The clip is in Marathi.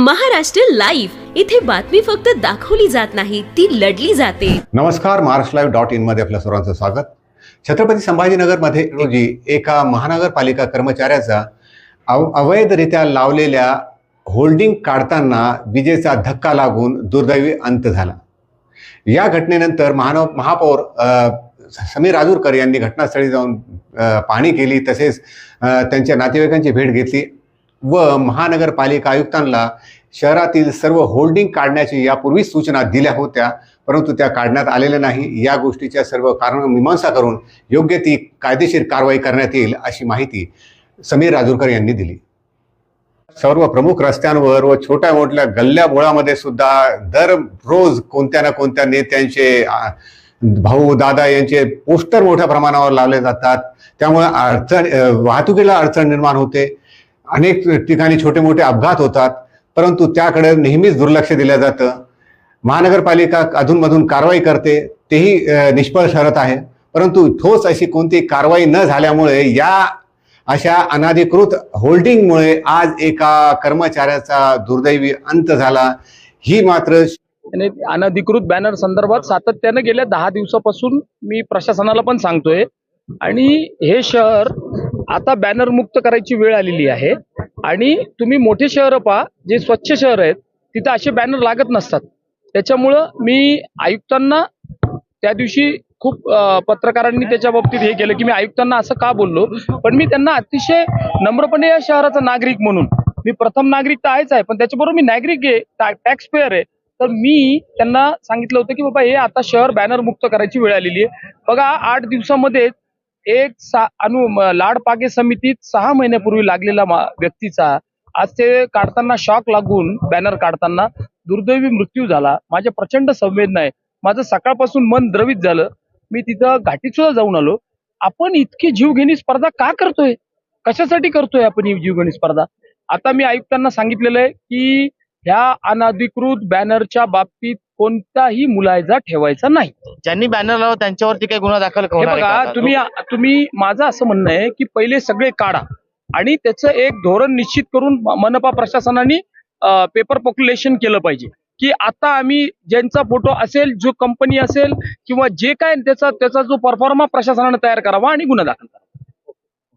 महाराष्ट्र लाईव्ह, इथे बातमी फक्त दाखवली जात नाही, ती लढली जाते। नमस्कार, महाराष्ट्रलाईव्ह.in मध्ये आपल्या सर्वांचं स्वागत। छत्रपती संभाजीनगरमध्ये रोजी एका महानगरपालिका कर्मचाऱ्याचा अवैधरित्या लावलेल्या होल्डिंग काढताना विजेचा धक्का लागून दुर्दैवी अंत झाला। या घटनेनंतर महापौर समीर राजूरकर यांनी घटनास्थळी जाऊन पाहणी केली, तसेच त्यांच्या नातेवाईकांची भेट घेतली व महानगरपालिका आयुक्तांना शहरातील सर्व होल्डिंग काढण्याची यापूर्वी सूचना दिल्या होत्या, परंतु त्या काढण्यात आलेल्या नाही। या गोष्टीच्या सर्व कारण मीमांसा करून योग्य ती कायदेशीर कारवाई करण्यात येईल अशी माहिती समीर राजूरकर यांनी दिली। सर्व प्रमुख रस्त्यांवर व छोट्या मोठ्या गल्ल्या बोळामध्ये सुद्धा दररोज कोणत्या ना कोणत्या नेत्यांचे भाऊ दादा यांचे पोस्टर मोठ्या प्रमाणावर लावले जातात, त्यामुळे वाहतुकीला अडचण निर्माण होते। अनेक ठिकाणी छोटे मोठे अपघात होतात, परंतु त्याकडे नेहमीच दुर्लक्ष दिलं जातं। महानगरपालिका अधूनमधून कारवाई करते, तेही निष्फळ ठरत आहे, परंतु ठोस अशी कोणती कारवाई न झाल्यामुळे या अशा अनधिकृत होल्डिंगमुळे आज एका कर्मचाऱ्याचा दुर्दैवी अंत झाला। ही मात्र अनधिकृत बॅनर संदर्भात सातत्याने गेल्या 10 दिवसापासून मी प्रशासनाला पण सांगतोय, आणि हे शहर आता बॅनर मुक्त करायची वेळ आलेली आहे। आणि तुम्ही मोठे शहर पहा, जे स्वच्छ शहर आहेत तिथे असे बॅनर लागत नसतात। त्याच्यामुळं मी आयुक्तांना त्या दिवशी खूप पत्रकारांनी त्याच्या बाबतीत हे केलं की मी आयुक्तांना असं का बोललो, पण मी त्यांना अतिशय नम्रपणे या शहराचा नागरिक म्हणून, मी प्रथम नागरिक तर आहेच आहे, पण त्याच्याबरोबर मी नागरिक आहे, टॅक्स पेअर आहे, तर मी त्यांना सांगितलं होतं की बाबा हे आता शहर बॅनर मुक्त करायची वेळ आलेली आहे। बघा, 8 दिवसामध्ये लाड पागे समितीत 6 महिन्यापूर्वी लागलेला व्यक्तीचा आज ते काढताना शॉक लागून बॅनर काढताना दुर्दैवी मृत्यू झाला। माझ्या प्रचंड संवेदना आहे, माझं सकाळपासून मन द्रवित झालं। मी तिथं घाटीत सुद्धा जाऊन आलो। आपण इतकी जीवघेणी स्पर्धा का करतोय? कशासाठी करतोय आपण ही जीवघेणी स्पर्धा? आता मी आयुक्तांना सांगितलेलं आहे की ह्या अनधिकृत बॅनरच्या बाबतीत कोणताही मुलायजा ठेवायचा नाही। ज्यांनी बॅनर लावला त्यांच्यावरती काही गुन्हा दाखल होणार आहे का? तुम्ही माझं असं म्हणणं आहे की पहिले सगळे काढा आणि त्याचं एक धोरण निश्चित करून मनपा प्रशासनाने पेपर पॉप्युलेशन केलं पाहिजे की आता आम्ही ज्यांचा फोटो असेल, जो कंपनी असेल किंवा जे काय त्याचा जो परफॉर्मा प्रशासनाने तयार करावा आणि गुन्हा दाखल करावा।